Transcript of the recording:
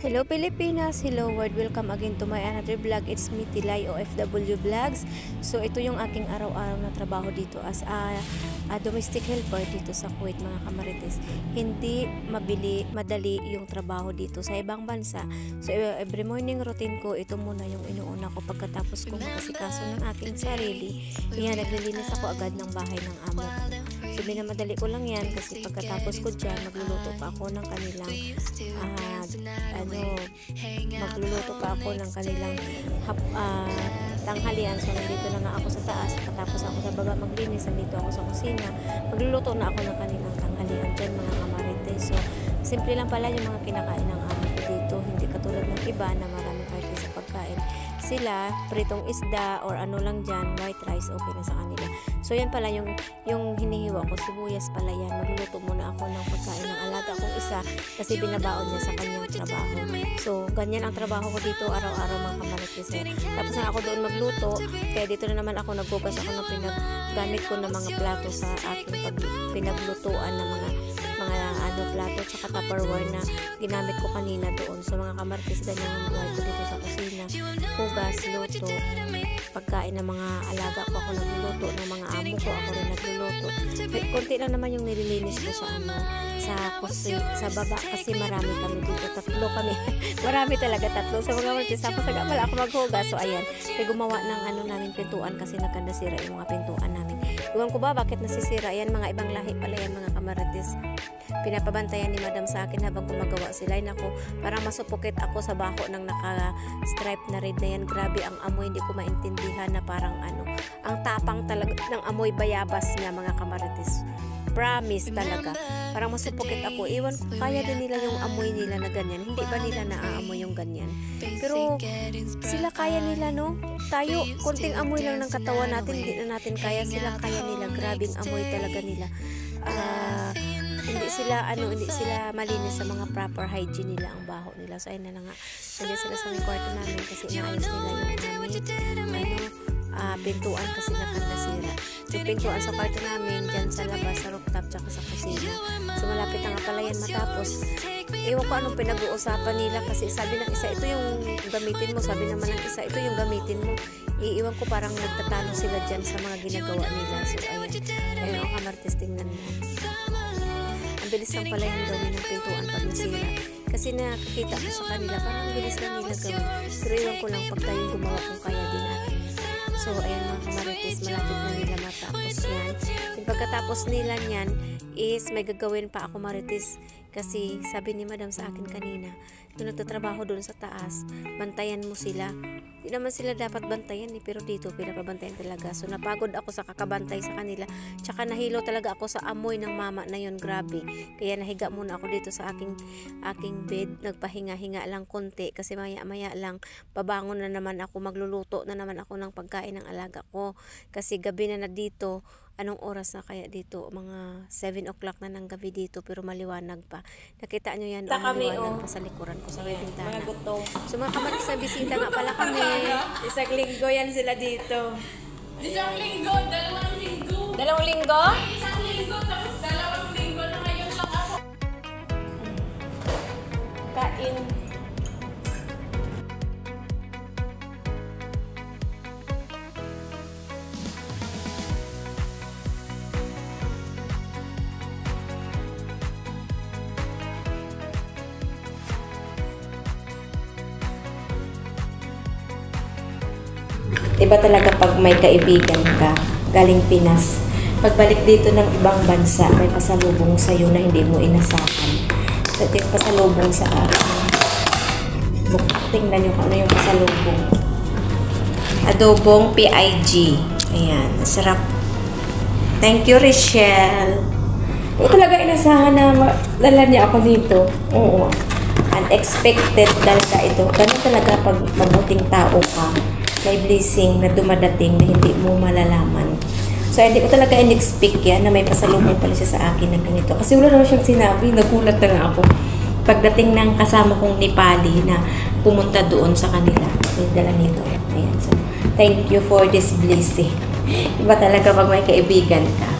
Hello Pilipinas, hello world, welcome again to my another vlog. It's me Tilay OFW Vlogs. So ito yung aking araw-araw na trabaho dito as a domestic helper dito sa Kuwait, mga kamarites. Hindi madali yung trabaho dito sa ibang bansa. So every morning routine ko, ito muna yung inuuna ko pagkatapos ko makasikaso ng aking sarili. Yan, naglilinis ako agad ng bahay ng amo. So minamadali ko lang yan kasi pagkatapos ko dyan, magluluto pa ako ng kanilang tanghalian. So nandito na nga ako sa taas, katapos ako sa baba maglinis, nandito ako sa kusina, magluluto na ako ng kanilang tanghalian dyan, mga kamarites. So simple lang pala yung mga kinakain ng amo ko dito, hindi katulad ng iba na maraming karne sa pagkain. Sila, pritong isda or ano lang dyan, white rice, okay na sa kanila. So yan pala yung hinihiwa ko, sibuyas pala yan. Magluluto muna ako ng pagkain ng alaga kong isa kasi binabaon niya sa kanyang trabaho. So ganyan ang trabaho ko dito araw-araw, mga kamarites. Tapos na ako doon magluto, kaya dito na naman ako nagbukas ako ng gamit ko ng mga plato sa aking pinaglutuan ng mga plato tsaka tupperware na ginamit ko kanina doon. So mga kamarites, ganyan ang buhay ko dito sa kusina. Hugas, luto, pagkain ng mga alaga ko, ako nagluluto, ng mga amo ko ako rin nagluluto. Konti lang naman yung nililinis ko sa baba kasi marami kami dito, tatlo kami. Marami talaga, tatlo. So mga kamarites, ako saga pala ako maghugas. So ayan, may gumawa ng namin pintuan kasi nakandasira yung mga pintuan namin. Iwan ko ba bakit nasisira yan, mga ibang lahi pala yan, mga kamarites. Pinapabantayan ni madam sa akin habang gumagawa sila. Naku, parang masupukit ako sa bako ng naka-stripe na red na yan. Grabe ang amoy, hindi ko maintindihan na parang ang tapang talaga ng amoy bayabas niya, mga kamarites. Promise talaga. Parang masupukit ako. Iwan ko, kaya din nila yung amoy nila na ganyan. Hindi ba nila naaamoy yung ganyan? Pero sila kaya nila, no? Tayo, konting amoy lang ng katawan natin, hindi na natin kaya. Sila kaya nila. Grabing amoy talaga nila. Hindi sila malinis sa mga proper hygiene nila, ang baho nila. So ayun na nga, nandiyan sila sa may kwarto namin kasi inaayos nila yung pintuan kasi nakandasira. Yung pintuan sa kwarto namin dyan sa labas, sa rooftop, tsaka sa kusina. So malapit na nga pala yan matapos. Ewan ko anong pinag-uusapan nila kasi sabi ng isa, ito yung gamitin mo, sabi naman ng isa, ito yung gamitin mo. Iiwan ko, parang nagtatalo sila dyan sa mga ginagawa nila. So ayun ang kamarites, tingnan mo. Bilis lang pala yung gawin ng pintuan pag nasira. Kasi nakakita ko sa kanila, parang bilis lang nila gawin. Pero iwan ko lang pag tayo gumawa kung kaya din natin. So, ayan mga kamarites, malapit na nila matapos yan. Yung pagkatapos nila yan is may gagawin pa ako, marites. Kasi sabi ni madam sa akin kanina, kung nagtatrabaho doon sa taas, bantayan mo sila. Hindi naman sila dapat bantayan pero dito pinapabantayan talaga. So napagod ako sa kakabantay sa kanila. Tsaka nahilo talaga ako sa amoy ng mama na yon, grabe. Kaya nahiga muna ako dito sa aking bed. Nagpahinga-hinga lang konti kasi maya-maya lang babangon na naman ako, magluluto na naman ako ng pagkain ng alaga ko. Kasi gabi na dito. Anong oras na kaya dito? Mga 7 o'clock na ng gabi dito pero maliwanag pa. Nakita nyo yan, maliwanag pa sa likuran ko sa may bintana. So mga kamarites, sa bisita nga pala kami. Isang linggo yan sila dito. Isang linggo, 2 linggo. 2 linggo? Isang linggo, tapos 2 linggo na ngayon lang ako. Kain. Iba talaga pag may kaibigan ka, galing Pinas. Pagbalik dito ng ibang bansa, may pasalubong sa'yo na hindi mo inasahan. So, ito yung pasalubong sa akin. Tingnan nyo kung ano yung pasalubong. Adobong PIG. Ayan, sarap. Thank you, Richelle. Hindi talaga inasahan na dala niya ako dito. Oo. Unexpected talaga ito. Ganun talaga pag mabuting tao ka. May blessing na dumadating na hindi mo malalaman. So, hindi ko talaga in-expect yan na may pasalubong pala siya sa akin ng ganito. Kasi wala naman siyang sinabi, nagulat na nga ako. Pagdating ng kasama kong Nepali na pumunta doon sa kanila, may dala nito. Ayan. So, thank you for this blessing. Iba talaga pag may kaibigan ka.